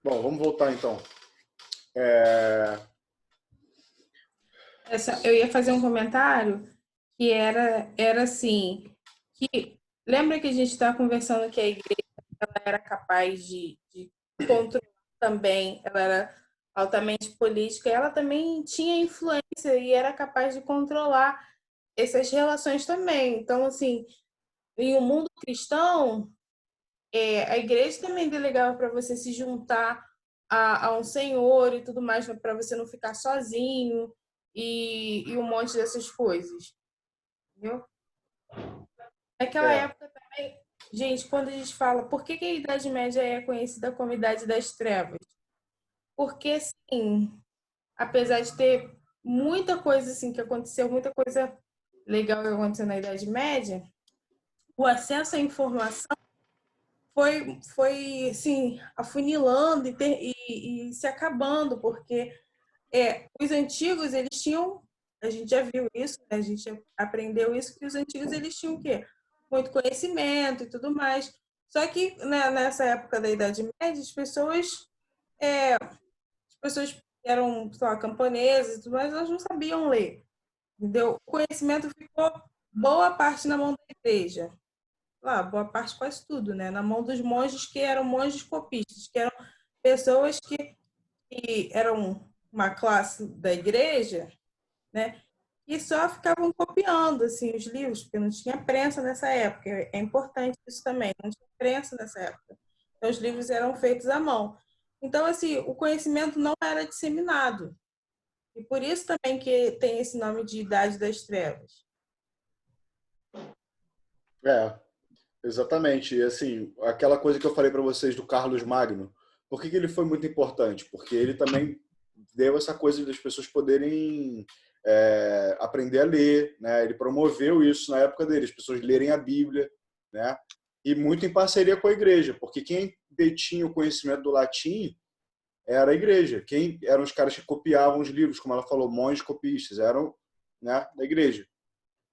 Bom, vamos voltar então. É, Eu ia fazer um comentário que era assim, que lembra que a gente estava conversando que a igreja era capaz de controlar também, ela era altamente política, ela também tinha influência e era capaz de controlar essas relações também. Então, assim, em um mundo cristão, a igreja também delegava para você se juntar a um senhor e tudo mais, para você não ficar sozinho e um monte dessas coisas, entendeu? Naquela é, época também, gente, quando a gente fala por que a Idade Média é conhecida como Idade das Trevas? Porque, assim, apesar de ter muita coisa assim que aconteceu, muita coisa legal que aconteceu na Idade Média, o acesso à informação foi assim, afunilando e se acabando, porque os antigos, eles tinham, a gente já viu isso, né? A gente aprendeu isso, que os antigos, eles tinham o quê? Muito conhecimento e tudo mais. Só que né, nessa época da Idade Média, as pessoas que eram, sei lá, camponesas e tudo mais, elas não sabiam ler, entendeu? O conhecimento ficou boa parte na mão da igreja. Lá, boa parte, quase tudo, né? Na mão dos monges que eram monges copistas, que eram pessoas que eram uma classe da igreja, né? E só ficavam copiando assim os livros, porque não tinha prensa nessa época. É importante isso também, não tinha prensa nessa época. Então os livros eram feitos à mão. Então assim, o conhecimento não era disseminado. E por isso também que tem esse nome de Idade das Trevas. é, exatamente. E assim, aquela coisa que eu falei para vocês do Carlos Magno, por que ele foi muito importante? Porque ele também deu essa coisa das pessoas poderem aprender a ler, né? Ele promoveu isso na época dele, as pessoas lerem a Bíblia, né? E muito em parceria com a igreja, porque quem detinha o conhecimento do latim era a igreja. Quem eram os caras que copiavam os livros, como ela falou, monges copistas, eram, né, da igreja.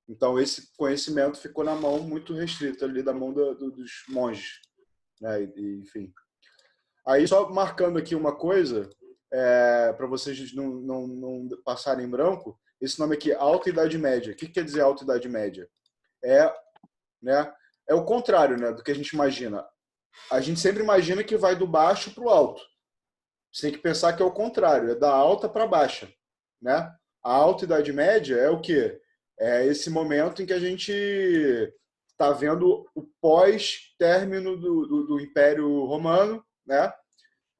Então esse conhecimento ficou na mão muito restrita ali da mão dos monges, né? Enfim. Aí só marcando aqui uma coisa para vocês não passarem em branco, esse nome aqui, Alta Idade Média. O que quer dizer Alta Idade Média? É, né? É o contrário, né, do que a gente imagina. A gente sempre imagina que vai do baixo para o alto. Você tem que pensar que é o contrário, é da alta para baixa, né? A Alta Idade Média é o quê? É esse momento em que a gente está vendo o pós-término do Império Romano, né?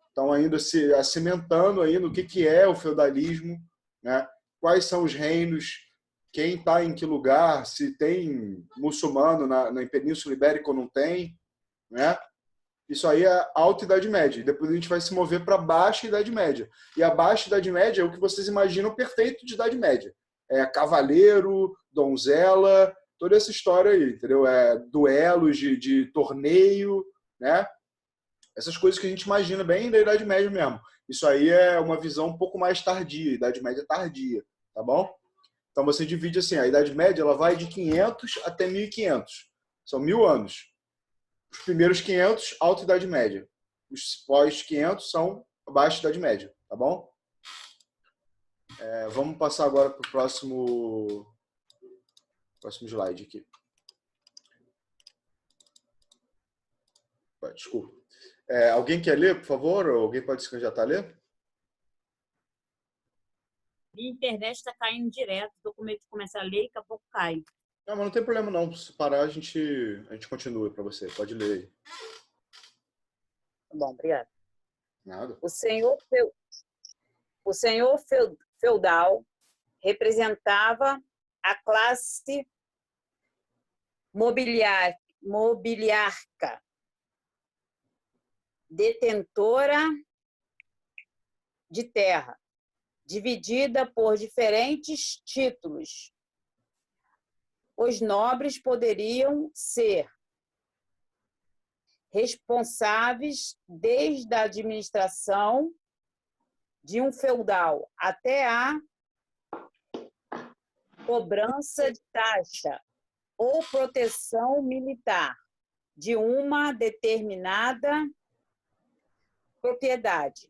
Estão ainda se cimentando ainda o que é o feudalismo, né? Quais são os reinos, quem está em que lugar, se tem muçulmano na Península Ibérica ou não tem, né? Isso aí é Alta Idade Média. Depois a gente vai se mover para Baixa Idade Média. E a Baixa Idade Média é o que vocês imaginam perfeito de Idade Média. É cavaleiro, donzela, toda essa história aí, entendeu? É duelos de torneio, né? Essas coisas que a gente imagina bem da Idade Média mesmo. Isso aí é uma visão um pouco mais tardia, Idade Média tardia, tá bom? Então você divide assim, a Idade Média ela vai de 500 até 1500. São 1000 anos. Os primeiros 500, Alta Idade Média. Os pós-500 são a Baixa Idade Média, tá bom? Vamos passar agora para o próximo slide aqui. Desculpa. Alguém quer ler, por favor? Ou alguém pode se candidatar a ler? Minha internet está caindo direto, estou com medo de começar a ler e daqui a pouco cai. Não, mas não tem problema não. Se parar, a gente continua para você. Pode ler aí. Tá bom, obrigada. Nada. O senhor feudal representava a classe mobiliarca, detentora de terra, dividida por diferentes títulos. Os nobres poderiam ser responsáveis desde a administração de um feudal até a cobrança de taxa ou proteção militar de uma determinada propriedade.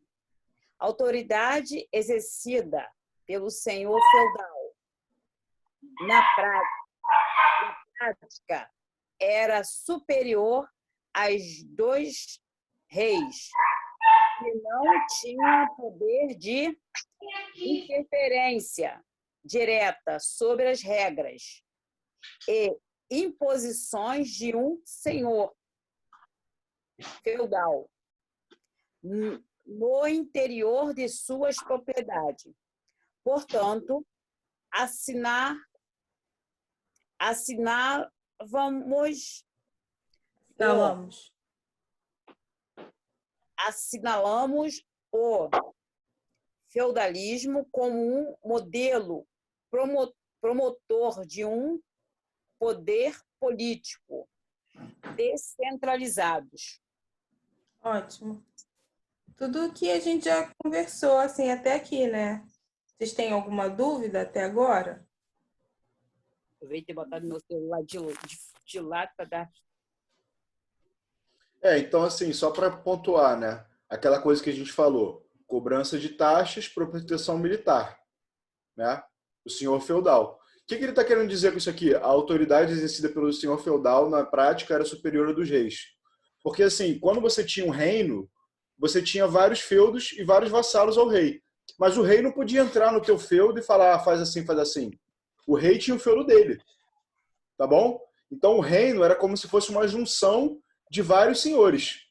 Autoridade exercida pelo senhor feudal. Na prática, era superior aos 2 reis, que não tinham poder de interferência direta sobre as regras e imposições de um senhor feudal no interior de suas propriedades. Portanto, assinalamos o feudalismo como um modelo promotor de um poder político descentralizados. Ótimo. Tudo que a gente já conversou assim até aqui, né? Vocês têm alguma dúvida até agora? Aproveitei e botar no meu celular de lado para dar. Então, assim, só para pontuar, né? Aquela coisa que a gente falou, cobrança de taxas para proteção militar, né? O senhor feudal. O que ele está querendo dizer com isso aqui? A autoridade exercida pelo senhor feudal, na prática, era superior à dos reis. Porque, assim, quando você tinha um reino, você tinha vários feudos e vários vassalos ao rei. Mas o rei não podia entrar no teu feudo e falar, faz assim, faz assim. O rei tinha o feudo dele. Tá bom? Então, o reino era como se fosse uma junção de vários senhores.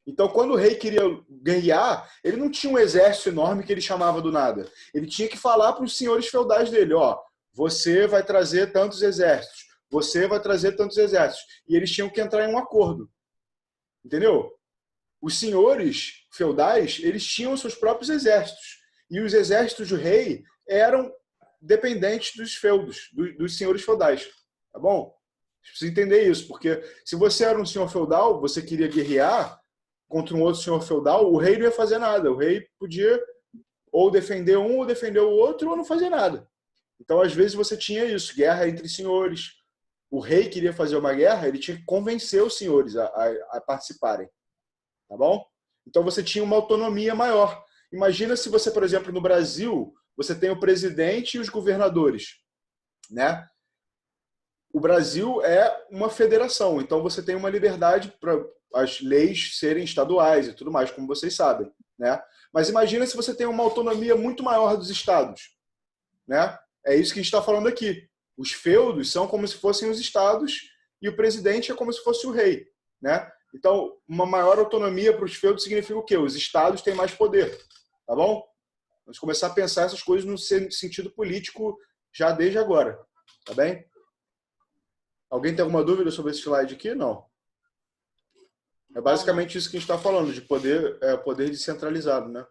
Então, quando o rei queria guerrear, ele não tinha um exército enorme que ele chamava do nada. Ele tinha que falar para os senhores feudais dele, ó, você vai trazer tantos exércitos, você vai trazer tantos exércitos. E eles tinham que entrar em um acordo. Entendeu? Os senhores feudais, eles tinham seus próprios exércitos. E os exércitos do rei eram dependentes dos feudos, dos senhores feudais. Tá bom? Você precisa entender isso, porque se você era um senhor feudal, você queria guerrear contra um outro senhor feudal, o rei não ia fazer nada. O rei podia ou defender um, ou defender o outro, ou não fazer nada. Então, às vezes, você tinha isso, guerra entre senhores. O rei queria fazer uma guerra, ele tinha que convencer os senhores a participarem. Tá bom? Então, você tinha uma autonomia maior. Imagina se você, por exemplo, no Brasil, você tem o presidente e os governadores, né? O Brasil é uma federação, então você tem uma liberdade para as leis serem estaduais e tudo mais, como vocês sabem, né? Mas imagina se você tem uma autonomia muito maior dos estados, né? É isso que a gente está falando aqui. Os feudos são como se fossem os estados e o presidente é como se fosse o rei, né? Então, uma maior autonomia para os feudos significa o quê? Os estados têm mais poder, tá bom? Vamos começar a pensar essas coisas no sentido político já desde agora, tá bem? Alguém tem alguma dúvida sobre esse slide aqui? Não. É basicamente isso que a gente está falando, de poder descentralizado, né?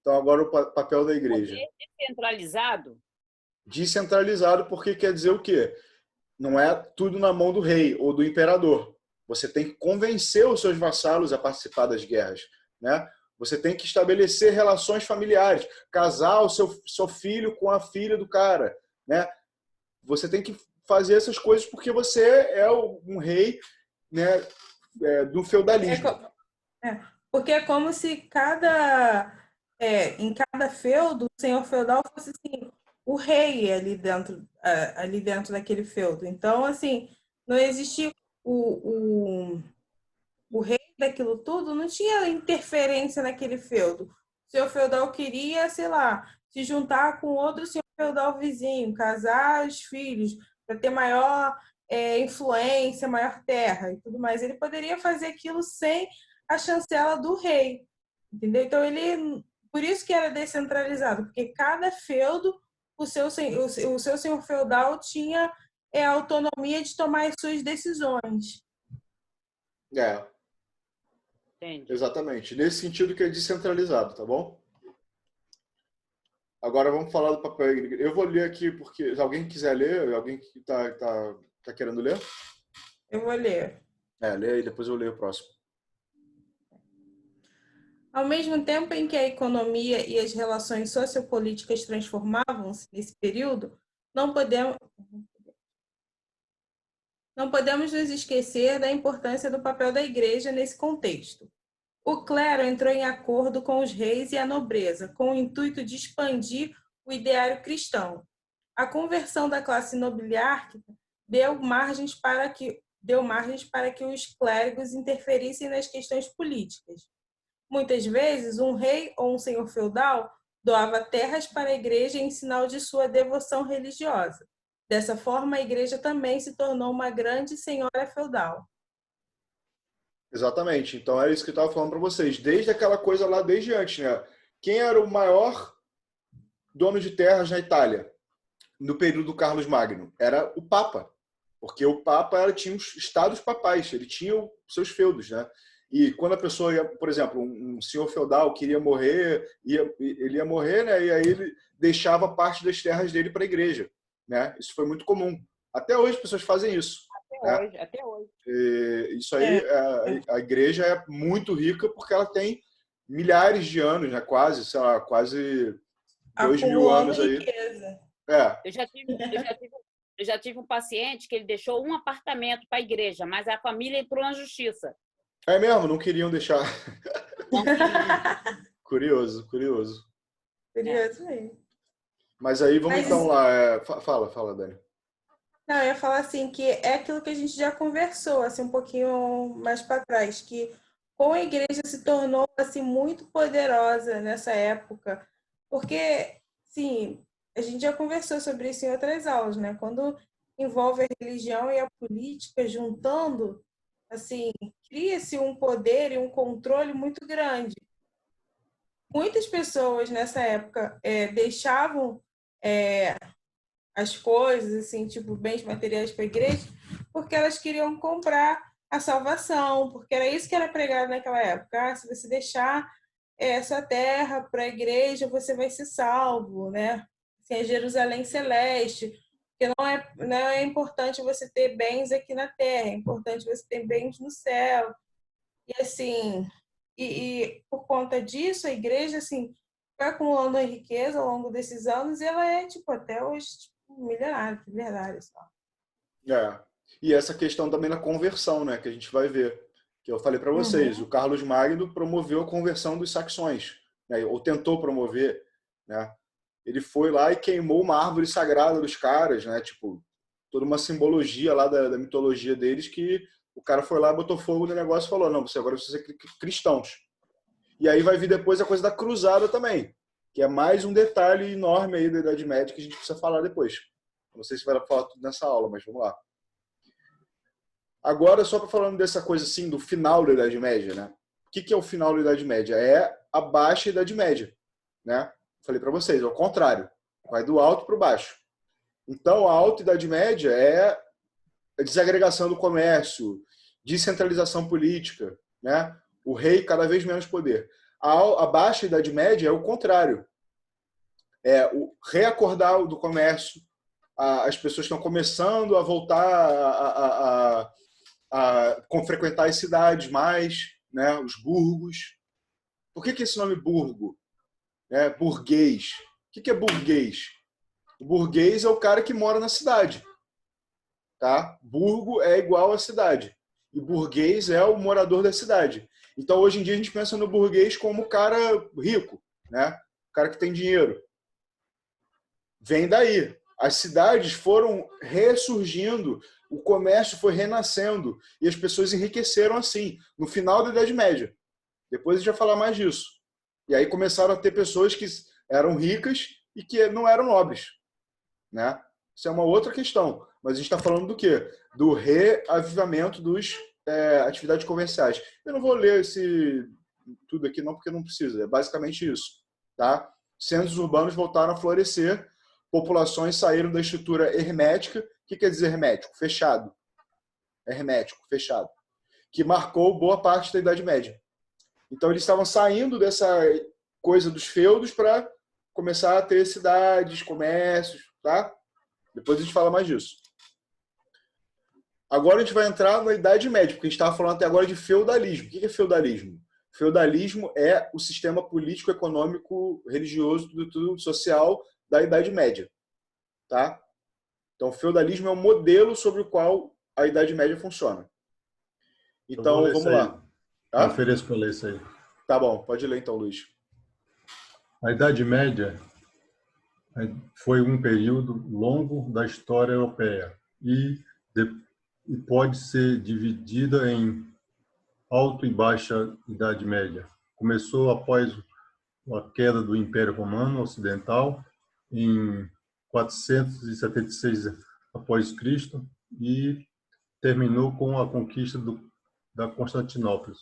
Então, agora o papel da igreja. Poder descentralizado? Descentralizado porque quer dizer o quê? Não é tudo na mão do rei ou do imperador. Você tem que convencer os seus vassalos a participar das guerras, né? Você tem que estabelecer relações familiares, casar o seu filho com a filha do cara, né? Você tem que fazer essas coisas porque você é um rei, né, do feudalismo. Porque é como se em cada feudo, o senhor feudal fosse assim, o rei ali dentro daquele feudo. Então, assim, não existia o rei daquilo tudo, não tinha interferência naquele feudo. O senhor feudal queria, sei lá, se juntar com outro senhor feudal vizinho, casar os filhos, para ter maior influência, maior terra e tudo mais. Ele poderia fazer aquilo sem a chancela do rei, entendeu? Então, por isso que era descentralizado, porque cada feudo, o seu senhor feudal tinha a autonomia de tomar as suas decisões. Entendi. Exatamente. Nesse sentido que é descentralizado, tá bom? Agora vamos falar do papel da igreja. Eu vou ler aqui, porque se alguém quiser ler, alguém que tá querendo ler? Eu vou ler. Lê aí, depois eu leio o próximo. Ao mesmo tempo em que a economia e as relações sociopolíticas transformavam-se nesse período, não podemos nos esquecer da importância do papel da igreja nesse contexto. O clero entrou em acordo com os reis e a nobreza, com o intuito de expandir o ideário cristão. A conversão da classe nobiliárquica deu margens para que os clérigos interferissem nas questões políticas. Muitas vezes, um rei ou um senhor feudal doava terras para a igreja em sinal de sua devoção religiosa. Dessa forma, a igreja também se tornou uma grande senhora feudal. Exatamente. Então era isso que eu estava falando para vocês. Desde aquela coisa lá, desde antes, né? Quem era o maior dono de terras na Itália no período do Carlos Magno? Era o Papa. Porque o Papa tinha os estados papais, ele tinha os seus feudos, né? E quando a pessoa ia, por exemplo, um senhor feudal queria morrer, ele ia morrer, né? E aí ele deixava parte das terras dele para a igreja, né? Isso foi muito comum. Até hoje as pessoas fazem isso. Até hoje. E isso aí, a igreja é muito rica porque ela tem milhares de anos, né? Quase, sei lá, quase 2.000 anos aí. Riqueza. Eu já tive um paciente que ele deixou um apartamento para a igreja, mas a família entrou na justiça. É mesmo? Não queriam deixar. Não queria. Curioso. Curioso mesmo. Mas aí vamos então lá. Fala, Dani. Não, eu ia falar assim, que é aquilo que a gente já conversou, assim, um pouquinho mais para trás, que como a igreja se tornou, assim, muito poderosa nessa época, porque, sim, a gente já conversou sobre isso em outras aulas, né? Quando envolve a religião e a política juntando, assim, cria-se um poder e um controle muito grande. Muitas pessoas nessa época deixavam as coisas, assim, tipo, bens materiais para a igreja, porque elas queriam comprar a salvação, porque era isso que era pregado naquela época. Se você deixar essa terra para a igreja, você vai ser salvo, né? Assim, é Jerusalém celeste, porque não é importante você ter bens aqui na terra, é importante você ter bens no céu. E assim, e por conta disso, a igreja, assim, foi acumulando riqueza ao longo desses anos e ela é, tipo, até hoje, tipo, milionária, de verdade, só. E essa questão também na conversão, né, que a gente vai ver. Que eu falei para vocês, o Carlos Magno promoveu a conversão dos saxões, né, ou tentou promover, né? Ele foi lá e queimou uma árvore sagrada dos caras, né? Tipo, toda uma simbologia lá da mitologia deles que o cara foi lá, botou fogo no negócio e falou, não, agora vocês são cristãos. E aí vai vir depois a coisa da cruzada também, que é mais um detalhe enorme aí da Idade Média que a gente precisa falar depois. Não sei se vai falar tudo nessa aula, mas vamos lá. Agora, só para falando dessa coisa assim, do final da Idade Média, né? O que é o final da Idade Média? É a baixa Idade Média, né? Falei para vocês, ao contrário. Vai do alto para o baixo. Então, a alta Idade Média é a desagregação do comércio, descentralização política, né? O rei cada vez menos poder. A baixa Idade Média é o contrário. É o reacordar do comércio. As pessoas estão começando a voltar a frequentar as cidades mais, né? Os burgos. Por que esse nome burgo? Burguês. O que é burguês? O burguês é o cara que mora na cidade. Tá? Burgo é igual à cidade. E burguês é o morador da cidade. Então, hoje em dia, a gente pensa no burguês como o cara rico, né? O cara que tem dinheiro. Vem daí. As cidades foram ressurgindo, o comércio foi renascendo e as pessoas enriqueceram assim, no final da Idade Média. Depois a gente vai falar mais disso. E aí começaram a ter pessoas que eram ricas e que não eram nobres, né? Isso é uma outra questão. Mas a gente está falando do quê? Do reavivamento das atividades comerciais. Eu não vou ler tudo aqui não, porque não precisa. É basicamente isso. Tá? Centros urbanos voltaram a florescer, populações saíram da estrutura hermética. O que quer dizer hermético? Fechado. Hermético, fechado. Que marcou boa parte da Idade Média. Então, eles estavam saindo dessa coisa dos feudos para começar a ter cidades, comércios, tá? Depois a gente fala mais disso. Agora a gente vai entrar na Idade Média, porque a gente estava falando até agora de feudalismo. O que é feudalismo? Feudalismo é o sistema político, econômico, religioso, tudo social da Idade Média. Tá? Então, o feudalismo é o modelo sobre o qual a Idade Média funciona. Então, vamos lá. Tá? Eu ofereço para ler isso aí. Tá bom, pode ler então, Luiz. A Idade Média foi um período longo da história europeia e pode ser dividida em Alta e Baixa Idade Média. Começou após a queda do Império Romano Ocidental em 476 após Cristo e terminou com a conquista da Constantinopla,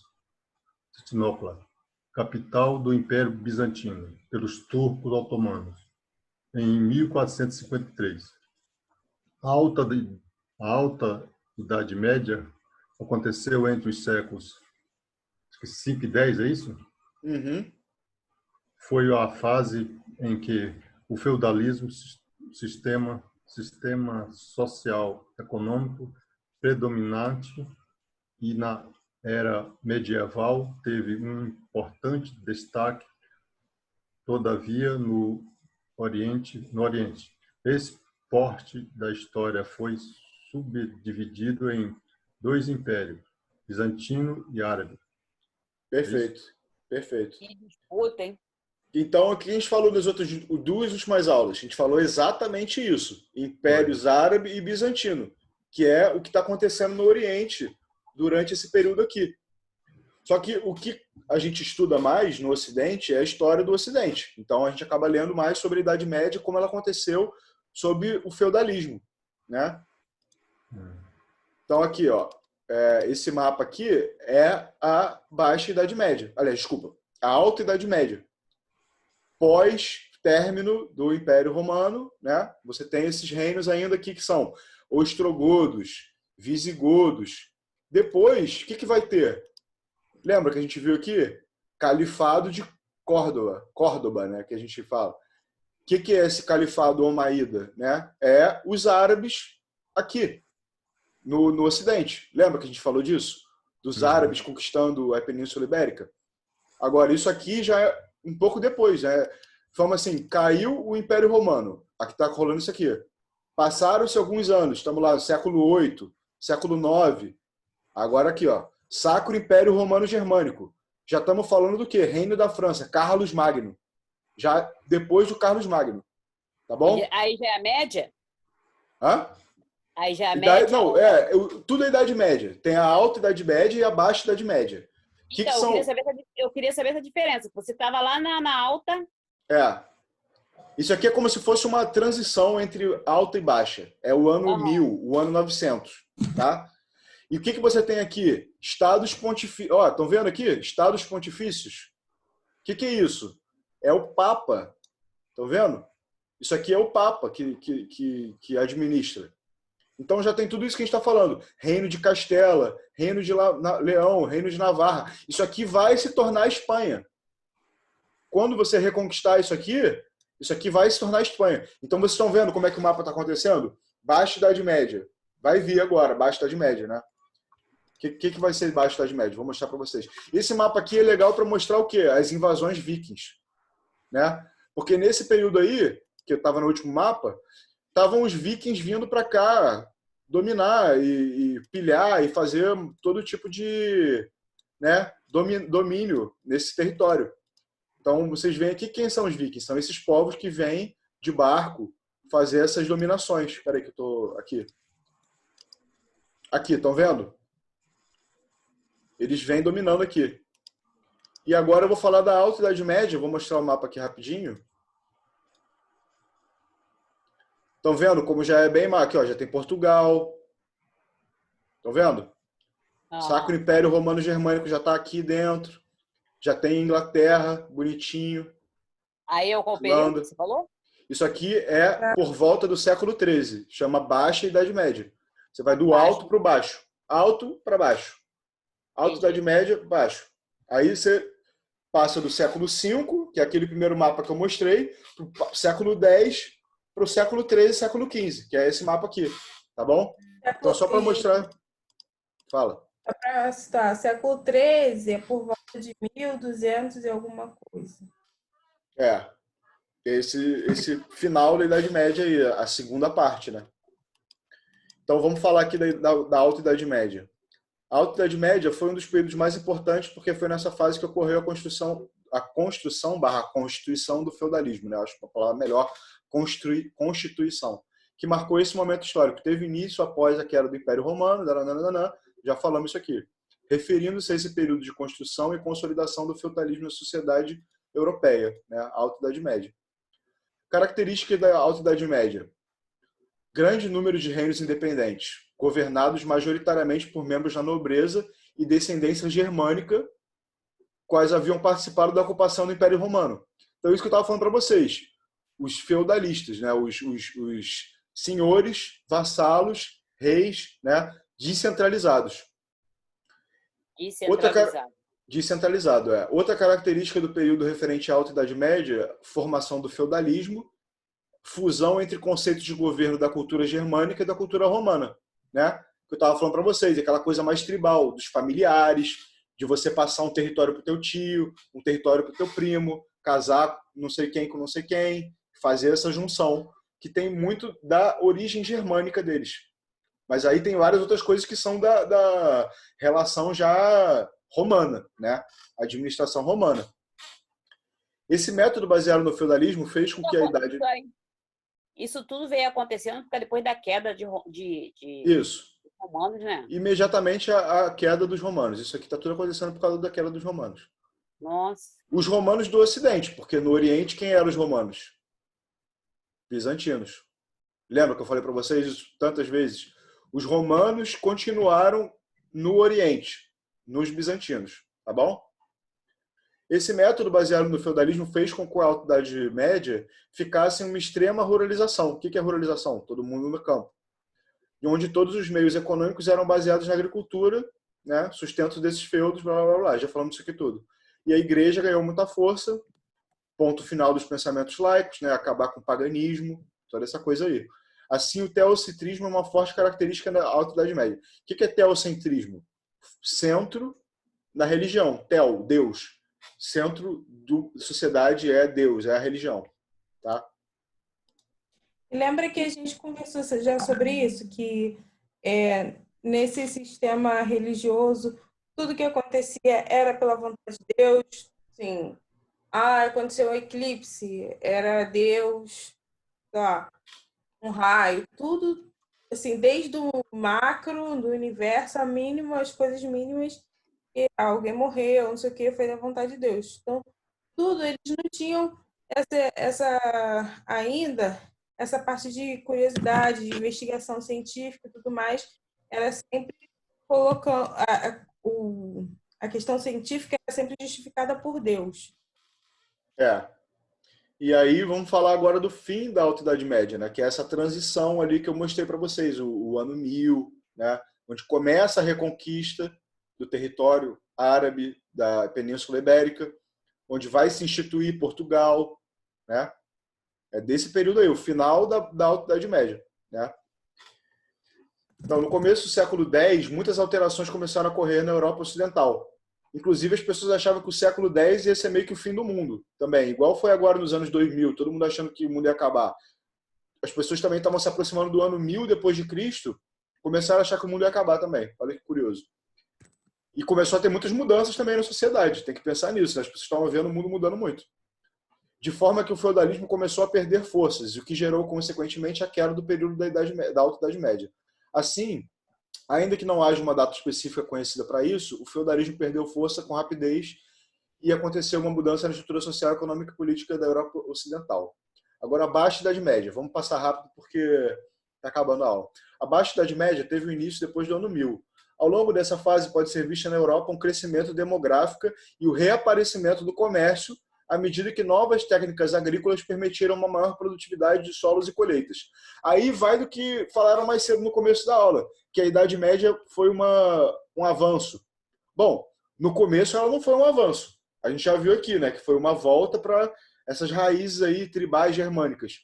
capital do Império Bizantino, pelos turcos otomanos, em 1453. A alta Idade Média aconteceu entre os séculos 5 e 10, é isso? Uhum. Foi a fase em que o feudalismo, sistema social econômico predominante, e na era medieval teve um importante destaque, todavia, no Oriente. Esse porte da história foi subdividido em 2 impérios, bizantino e árabe. Perfeito, perfeito. Que disputa, hein? Então, aqui a gente falou nas outras 2 últimas aulas, a gente falou exatamente isso, impérios árabe e bizantino, que é o que está acontecendo no Oriente durante esse período aqui. Só que o que a gente estuda mais no Ocidente é a história do Ocidente. Então, a gente acaba lendo mais sobre a Idade Média, como ela aconteceu sob o feudalismo, né? Então, aqui, ó, esse mapa aqui é a Baixa Idade Média. Aliás, desculpa, a Alta Idade Média. Pós-término do Império Romano, né? Você tem esses reinos ainda aqui que são ostrogodos, visigodos. Depois, o que vai ter? Lembra que a gente viu aqui? Califado de Córdoba, né? Que a gente fala. O que é esse califado omaída? Né? É os árabes aqui, no Ocidente. Lembra que a gente falou disso? Dos árabes conquistando a Península Ibérica? Agora, isso aqui já é um pouco depois, né? Falamos assim, caiu o Império Romano. Aqui está rolando isso aqui. Passaram-se alguns anos, estamos lá no século VIII, século IX. Agora aqui, ó, Sacro Império Romano Germânico. Já estamos falando do quê? Reino da França, Carlos Magno. Já depois do Carlos Magno. Tá bom? Aí já é a média? Hã? Aí já é a média? Não, tudo é Idade Média. Tem a Alta Idade Média e a Baixa Idade Média. Então, eu queria saber essa diferença. Você estava lá na alta. Isso aqui é como se fosse uma transição entre alta e baixa. É o ano 1000, o ano 900, tá? E o que você tem aqui? Estados pontifícios. Ó, estão vendo aqui? Estados pontifícios. O que é isso? É o Papa. Estão vendo? Isso aqui é o Papa que administra. Então já tem tudo isso que a gente está falando. Reino de Castela, Reino de Leão, Reino de Navarra. Isso aqui vai se tornar Espanha. Quando você reconquistar isso aqui vai se tornar Espanha. Então vocês estão vendo como é que o mapa está acontecendo? Baixa Idade Média. Vai vir agora, Baixa Idade Média, né? O que vai ser Baixa Idade Média? Vou mostrar para vocês. Esse mapa aqui é legal para mostrar o quê? As invasões vikings. Né? Porque nesse período aí, que eu estava no último mapa, estavam os vikings vindo para cá dominar e pilhar e fazer todo tipo de, né, domínio nesse território. Então, vocês veem aqui quem são os vikings. São esses povos que vêm de barco fazer essas dominações. Espera aí que eu estou aqui. Aqui, estão vendo? Eles vêm dominando aqui. E agora eu vou falar da Alta Idade Média. Vou mostrar o mapa aqui rapidinho. Estão vendo como já é bem aqui, ó, já tem Portugal. Estão vendo? Sacro Império Romano Germânico já está aqui dentro. Já tem Inglaterra, bonitinho. Aí é o período que você falou? Isso aqui é por volta do século XIII. Chama Baixa Idade Média. Você vai do alto para o baixo. Alto para baixo. Alta Idade Média, baixo. Aí você passa do século V, que é aquele primeiro mapa que eu mostrei, para o século X, para o século XIII e século XV, que é esse mapa aqui. Tá bom? Então, só para mostrar. Fala. Para citar, século XIII é por volta de 1200 e alguma coisa. Esse final da Idade Média aí, a segunda parte, né? Então, vamos falar aqui da Alta Idade Média. A Alta Idade Média foi um dos períodos mais importantes porque foi nessa fase que ocorreu a construção/constituição do feudalismo, né? Acho que a palavra melhor, constituição, que marcou esse momento histórico. Teve início após a queda do Império Romano, já falamos isso aqui, referindo-se a esse período de construção e consolidação do feudalismo na sociedade europeia, né? A Alta Idade Média. Característica da Alta Idade Média: grande número de reinos independentes, governados majoritariamente por membros da nobreza e descendência germânica, quais haviam participado da ocupação do Império Romano. Então, isso que eu estava falando para vocês. Os feudalistas, né? Os senhores, vassalos, reis, né? Descentralizados. Descentralizado, é. Outra característica do período referente à Alta Idade Média, formação do feudalismo, fusão entre conceitos de governo da cultura germânica e da cultura romana, né? Que eu estava falando para vocês, aquela coisa mais tribal, dos familiares, de você passar um território para o teu tio, um território para o teu primo, casar não sei quem com não sei quem, fazer essa junção, que tem muito da origem germânica deles. Mas aí tem várias outras coisas que são da relação já romana, né? Administração romana. Esse método baseado no feudalismo fez com que a idade... Isso tudo veio acontecendo porque depois da queda de Isso. romanos, né? Imediatamente a queda dos romanos. Isso aqui está tudo acontecendo por causa da queda dos romanos. Nossa. Os romanos do Ocidente, porque no Oriente quem eram os romanos? Bizantinos. Lembra que eu falei para vocês isso tantas vezes? Os romanos continuaram no Oriente, nos bizantinos, tá bom? Esse método baseado no feudalismo fez com que a Alta Idade Média ficasse em uma extrema ruralização. O que é ruralização? Todo mundo no campo. E onde todos os meios econômicos eram baseados na agricultura, né? Sustento desses feudos, blá, blá, blá. Já falamos isso aqui tudo. E a igreja ganhou muita força, ponto final dos pensamentos laicos, né? Acabar com o paganismo, toda essa coisa aí. Assim, o teocentrismo é uma forte característica da Alta Idade Média. O que é teocentrismo? Centro na religião. Tel, Deus. Centro da sociedade é Deus, é a religião. Tá? Lembra que a gente conversou já sobre isso? Que nesse sistema religioso, tudo que acontecia era pela vontade de Deus. Sim. Aconteceu um eclipse, era Deus, tá? Um raio, tudo, assim, desde o macro do universo, a mínimo, as coisas mínimas, que alguém morreu, não sei o que, foi da vontade de Deus. Então, tudo, eles não tinham ainda essa parte de curiosidade, de investigação científica e tudo mais, era sempre colocando a questão científica era sempre justificada por Deus. E aí vamos falar agora do fim da Alta Idade Média, né? Que é essa transição ali que eu mostrei para vocês, o ano 1000, né? Onde começa a reconquista do território árabe da Península Ibérica, onde vai se instituir Portugal, né? É desse período aí, o final da Alta Idade Média, né? Então, no começo do século X, muitas alterações começaram a ocorrer na Europa Ocidental. Inclusive, as pessoas achavam que o século X ia ser meio que o fim do mundo também. Igual foi agora nos anos 2000, todo mundo achando que o mundo ia acabar. As pessoas também estavam se aproximando do ano 1000 depois de Cristo, começaram a achar que o mundo ia acabar também. Olha que curioso. E começou a ter muitas mudanças também na sociedade. Tem que pensar nisso, né? As pessoas estavam vendo o mundo mudando muito. De forma que o feudalismo começou a perder forças, o que gerou, consequentemente, a queda do período da Alta Idade Média. Assim, ainda que não haja uma data específica conhecida para isso, o feudalismo perdeu força com rapidez e aconteceu uma mudança na estrutura social, econômica e política da Europa Ocidental. Agora, a Baixa Idade Média. Vamos passar rápido porque está acabando a aula. A Baixa Idade Média teve um início depois do ano 1000. Ao longo dessa fase, pode ser vista na Europa um crescimento demográfico e o reaparecimento do comércio à medida que novas técnicas agrícolas permitiram uma maior produtividade de solos e colheitas. Aí vai do que falaram mais cedo no começo da aula, que a Idade Média foi um avanço. Bom, no começo ela não foi um avanço. A gente já viu aqui, né, que foi uma volta para essas raízes aí tribais germânicas.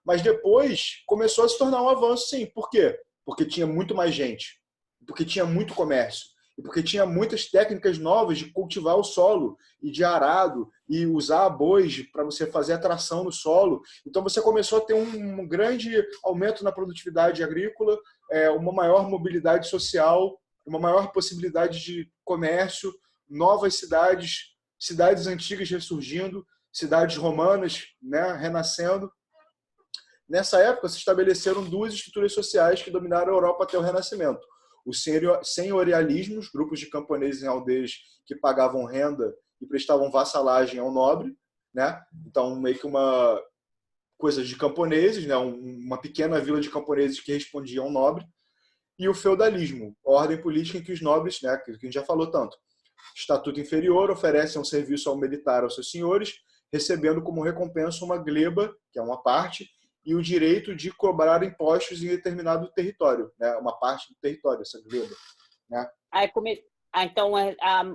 Mas depois começou a se tornar um avanço, sim. Por quê? Porque tinha muito mais gente, porque tinha muito comércio, e porque tinha muitas técnicas novas de cultivar o solo e de arado e usar bois para você fazer a tração no solo. Então você começou a ter um grande aumento na produtividade agrícola, uma maior mobilidade social, uma maior possibilidade de comércio, novas cidades, cidades antigas ressurgindo, cidades romanas, né, renascendo. Nessa época, se estabeleceram duas estruturas sociais que dominaram a Europa até o Renascimento. Os senhorialismos, grupos de camponeses em aldeias que pagavam renda e prestavam vassalagem ao nobre, né? Então, meio que uma coisa de camponeses, né? Uma pequena vila de camponeses que respondia ao nobre. E o feudalismo, a ordem política em que os nobres, né, que a gente já falou tanto, estatuto inferior, oferecem um serviço ao militar aos seus senhores, recebendo como recompensa uma gleba, que é uma parte, e o direito de cobrar impostos em determinado território, né, uma parte do território, essa gleba. Né? Então,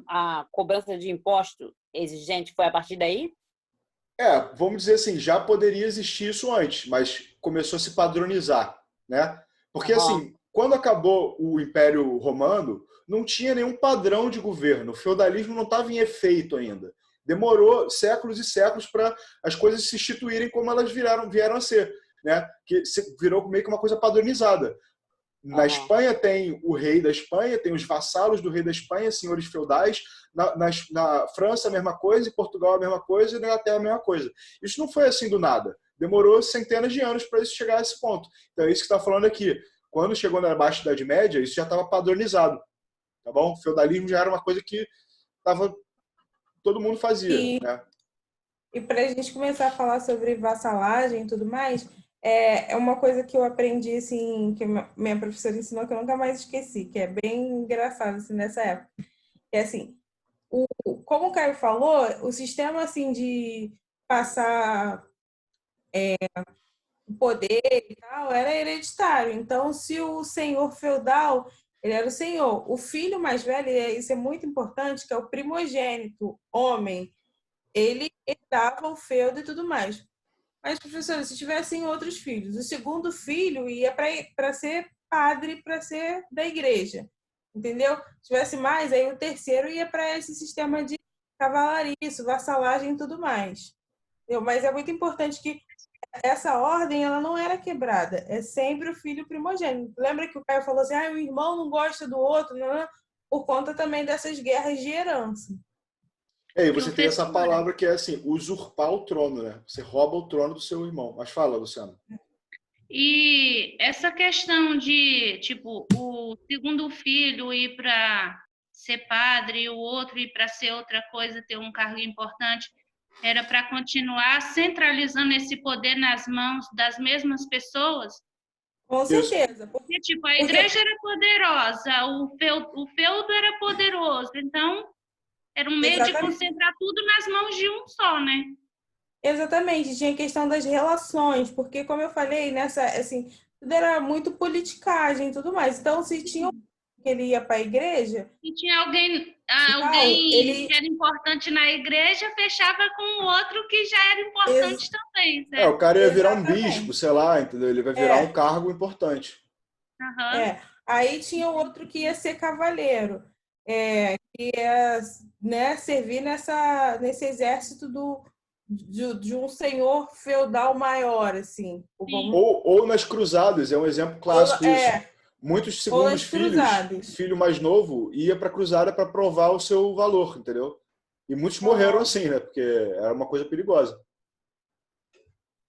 a cobrança de imposto exigente foi a partir daí? Vamos dizer assim, já poderia existir isso antes, mas começou a se padronizar. Né? Porque, assim, quando acabou o Império Romano, não tinha nenhum padrão de governo. O feudalismo não estava em efeito ainda. Demorou séculos e séculos para as coisas se instituírem como elas vieram a ser. Né? Que virou meio que uma coisa padronizada. Na Espanha tem o rei da Espanha, tem os vassalos do rei da Espanha, senhores feudais. Na França, a mesma coisa, em Portugal, a mesma coisa, e na Inglaterra, a mesma coisa. Isso não foi assim do nada. Demorou centenas de anos para isso chegar a esse ponto. Então é isso que está falando aqui. Quando chegou na Baixa Idade Média, isso já estava padronizado. Tá bom? O feudalismo já era uma coisa que todo mundo fazia. Né? E para a gente começar a falar sobre vassalagem e tudo mais, é uma coisa que eu aprendi, assim, que minha professora ensinou, que eu nunca mais esqueci, que é bem engraçado assim, nessa época. É assim, como o Caio falou, o sistema assim, de passar o poder e tal era hereditário. Então, se o senhor feudal, ele era o senhor, o filho mais velho, isso é muito importante, que é o primogênito, homem, ele herdava o feudo e tudo mais. Mas, professora, se tivessem outros filhos, o segundo filho ia para ser padre, para ser da igreja, entendeu? Se tivesse mais, aí o terceiro ia para esse sistema de cavalariço, vassalagem e tudo mais. Entendeu? Mas é muito importante que essa ordem ela não era quebrada, é sempre o filho primogênito. Lembra que o Caio falou assim, o irmão não gosta do outro, não, por conta também dessas guerras de herança. E você tem essa palavra que é assim, usurpar o trono, né? Você rouba o trono do seu irmão. Mas fala, Luciana. E essa questão de, tipo, o segundo filho ir para ser padre e o outro ir para ser outra coisa, ter um cargo importante, era para continuar centralizando esse poder nas mãos das mesmas pessoas? Com certeza. Porque, tipo, a igreja era poderosa, o feudo era poderoso, então era um meio de concentrar tudo nas mãos de um só, né? Exatamente, tinha a questão das relações, porque, como eu falei, assim, tudo era muito politicagem e tudo mais. Então, se tinha que ele ia para a igreja... E tinha alguém que era importante na igreja, fechava com o outro que já era importante também. Certo? O cara ia virar um bispo, sei lá, entendeu? Ele vai virar um cargo importante. Aí tinha o outro que ia ser cavaleiro, que ia, né, servir nesse exército de um senhor feudal maior, assim. Ou nas cruzadas, é um exemplo clássico isso. Muitos segundos filhos, filho mais novo, ia para a cruzada para provar o seu valor, entendeu? E muitos morreram assim, né? Porque era uma coisa perigosa.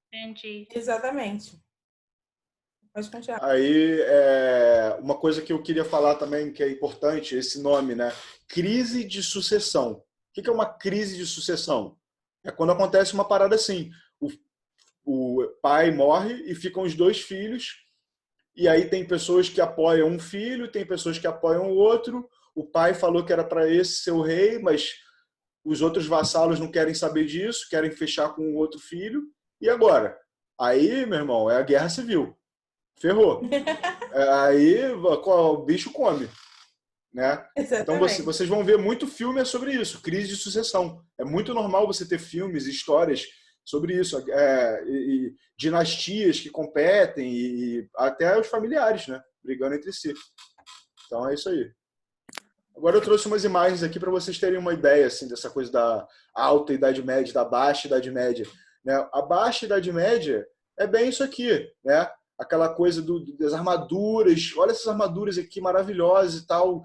Entendi. Exatamente. Pode continuar. Aí, uma coisa que eu queria falar também, que é importante, esse nome, né? Crise de sucessão. O que é uma crise de sucessão? É quando acontece uma parada assim. O pai morre e ficam os dois filhos. E aí tem pessoas que apoiam um filho, tem pessoas que apoiam o outro. O pai falou que era para esse ser o rei, mas os outros vassalos não querem saber disso, querem fechar com o outro filho. E agora? Aí, meu irmão, é a guerra civil. Ferrou. Aí o bicho come. Né? Então vocês vão ver muito filme sobre isso, crise de sucessão. É muito normal você ter filmes, histórias sobre isso, e dinastias que competem e até os familiares, né, brigando entre si. Então é isso aí. Agora eu trouxe umas imagens aqui para vocês terem uma ideia assim dessa coisa da alta Idade Média, da baixa Idade Média, né? A baixa Idade Média é bem isso aqui, né? aquela coisa das armaduras. Olha essas armaduras aqui maravilhosas e tal.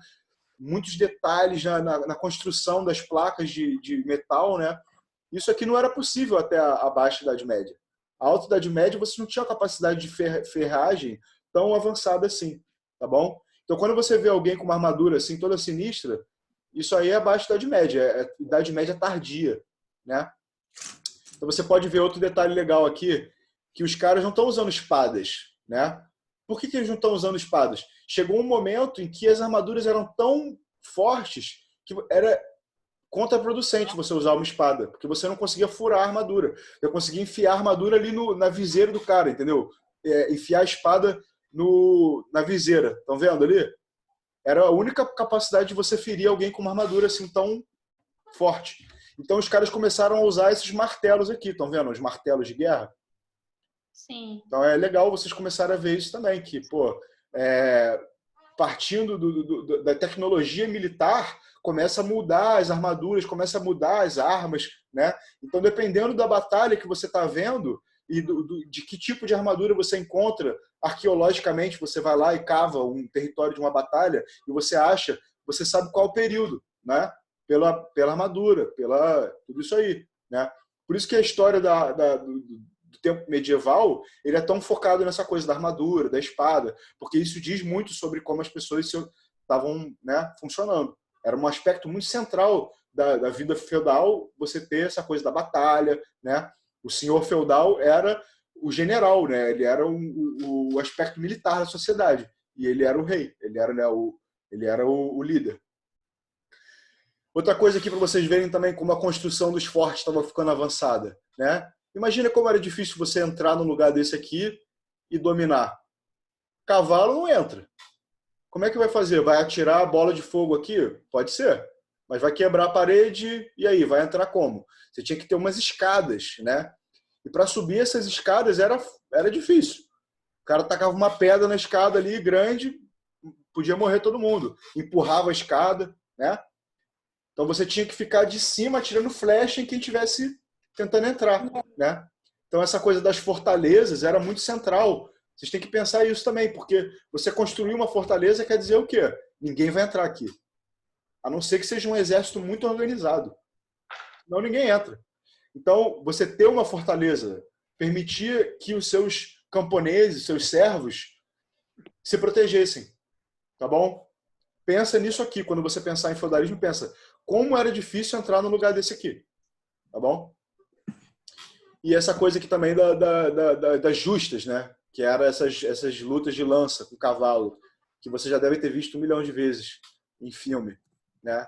Muitos detalhes na construção das placas de metal, né? Isso aqui não era possível até a Baixa Idade Média. A Alta Idade Média você não tinha capacidade de ferragem tão avançada assim, tá bom? Então, quando você vê alguém com uma armadura assim toda sinistra, isso aí é a Baixa Idade Média, é Idade Média tardia, né? Então, você pode ver outro detalhe legal aqui, que os caras não estão usando espadas, né? Por que eles não estão usando espadas? Chegou um momento em que as armaduras eram tão fortes que era contraproducente você usar uma espada, porque você não conseguia furar a armadura. Eu conseguia enfiar a armadura ali na viseira do cara, entendeu? Enfiar a espada na viseira. Estão vendo ali? Era a única capacidade de você ferir alguém com uma armadura assim tão forte. Então os caras começaram a usar esses martelos aqui. Estão vendo? Os martelos de guerra. Sim. Então é legal vocês começarem a ver isso também, que, pô, partindo da tecnologia militar, começa a mudar as armaduras, começa a mudar as armas, né? Então, dependendo da batalha que você está vendo e de que tipo de armadura você encontra arqueologicamente, você vai lá e cava um território de uma batalha e você acha, você sabe qual é o período, né? Pela armadura, tudo isso aí, né? Por isso que a história do tempo medieval, ele é tão focado nessa coisa da armadura, da espada, porque isso diz muito sobre como as pessoas estavam, né, funcionando. Era um aspecto muito central da vida feudal, você ter essa coisa da batalha, né? O senhor feudal era o general, né? Ele era o aspecto militar da sociedade, e ele era o rei, ele era, né, o líder. Outra coisa aqui para vocês verem também como a construção dos fortes estava ficando avançada, né? Imagina como era difícil você entrar num lugar desse aqui e dominar. Cavalo não entra. Como é que vai fazer? Vai atirar a bola de fogo aqui? Pode ser. Mas vai quebrar a parede e aí? Vai entrar como? Você tinha que ter umas escadas, né? E para subir essas escadas era difícil. O cara tacava uma pedra na escada ali, grande, podia morrer todo mundo. Empurrava a escada, né? Então você tinha que ficar de cima atirando flecha em quem estivesse tentando entrar, né? Então essa coisa das fortalezas era muito central. Vocês têm que pensar isso também, porque você construir uma fortaleza quer dizer o quê? Ninguém vai entrar aqui. A não ser que seja um exército muito organizado. Senão ninguém entra. Então, você ter uma fortaleza permitia que os seus camponeses, seus servos, se protegessem. Tá bom? Pensa nisso aqui. Quando você pensar em feudalismo, pensa como era difícil entrar no lugar desse aqui. Tá bom? E essa coisa aqui também das justas, né? Que eram essas lutas de lança com cavalo, que você já deve ter visto 1 milhão de vezes em filme, né?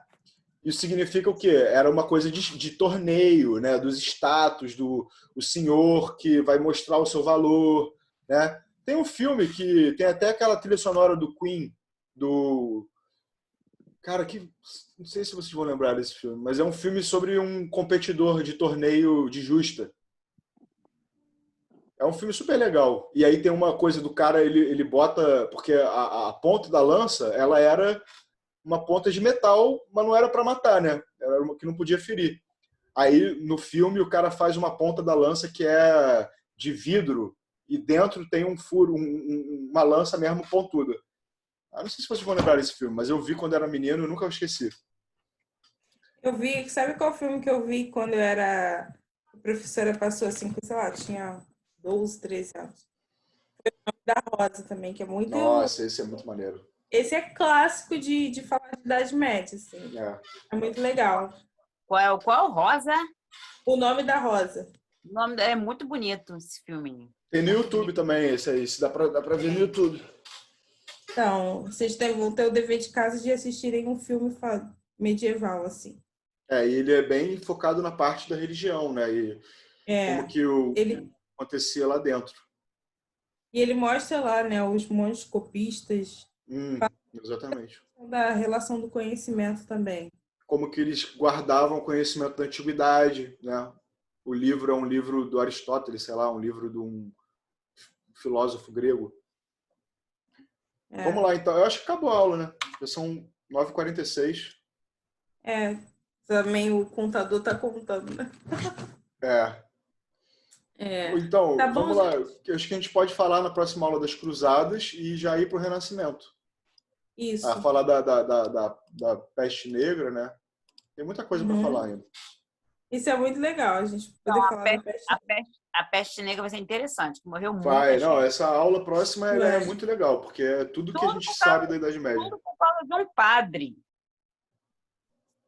Isso significa o quê? Era uma coisa de torneio, né? Dos status, do senhor que vai mostrar o seu valor, né? Tem um filme que tem até aquela trilha sonora do Queen, Cara, que não sei se vocês vão lembrar desse filme, mas é um filme sobre um competidor de torneio de justa. É um filme super legal. E aí tem uma coisa do cara, ele bota... Porque a ponta da lança, ela era uma ponta de metal, mas não era para matar, né? Era uma que não podia ferir. Aí, no filme, o cara faz uma ponta da lança que é de vidro e dentro tem um furo, uma lança mesmo pontuda. Não sei se vocês vão lembrar desse filme, mas eu vi quando era menino e nunca esqueci. Eu vi, sabe qual filme que eu vi quando eu era... A professora passou assim, sei lá, tinha 12, 13 anos. Foi o Nome da Rosa também, que é muito... Nossa, esse é muito maneiro. Esse é clássico de falar de Idade Média, assim. É muito legal. Qual? Rosa? O Nome da Rosa. O nome é muito bonito esse filme. Tem no YouTube também, esse aí. Dá pra ver no YouTube. Então, vocês vão ter o dever de casa de assistirem um filme medieval, assim. E ele é bem focado na parte da religião, né? E como que acontecia lá dentro. E ele mostra lá, né, os monges copistas. Exatamente. Da relação do conhecimento também. Como que eles guardavam o conhecimento da antiguidade, né? O livro é um livro do Aristóteles, sei lá, um livro de um filósofo grego. Vamos lá, então. Eu acho que acabou a aula, né? Já são 9h46. Também o contador tá contando, né? Então, Tá bom, vamos lá. Acho que a gente pode falar na próxima aula das cruzadas e já ir para o Renascimento. Isso. Falar da peste negra, né? Tem muita coisa para falar ainda. Isso é muito legal, a gente poder Então, falar da peste. A peste negra vai ser interessante, que morreu muita Vai, gente. não, essa aula próxima ela é Vai. muito legal, porque é tudo que a Tudo gente por sabe da Idade Média. Tudo por causa de um padre.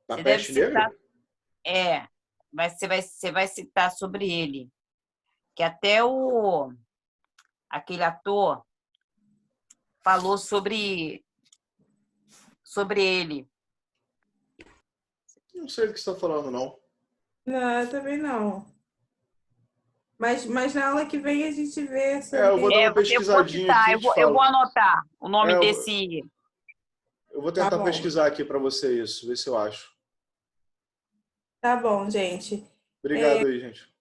Da Você peste deve negra? citar, você vai citar sobre ele. Que até aquele ator falou sobre ele. Não sei do que você está falando, não. Não, também não. Mas na aula que vem a gente vê sobre... Eu vou dar uma Eu vou pesquisadinha citar, aqui e eu te vou falo. anotar o nome É, eu- desse. Eu vou Tá tentar bom. pesquisar aqui para você isso, ver se eu acho. Tá bom, gente. Obrigado aí, gente.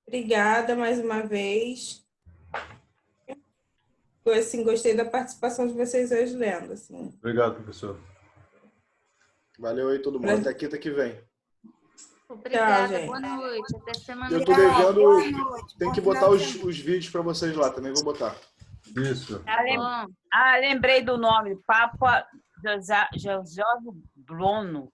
Obrigada mais uma vez. Assim, gostei da participação de vocês hoje lendo. Assim. Obrigado, professor. Valeu aí todo mundo. Até quinta que vem. Obrigada, gente. boa noite. Até semana Eu que tô vem. devendo. Tem que botar os vídeos para vocês lá, também vou botar. Isso. Tá bom. Lembrei do nome, Papa José Bruno.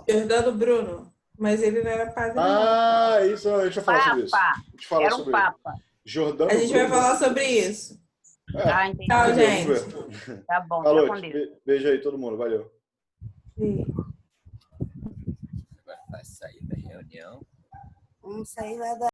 Jordano Bruno. Mas ele não era padre, não. Isso, a gente vai falar sobre isso. A gente fala Era um sobre papa. Jordano A gente vai Bruno. falar sobre isso. Entendi. Tchau, Vamos gente. ver. Tá bom, Falou, tá com Deus. beijo aí todo mundo, valeu. Sim. Vai sair da reunião. Vamos sair lá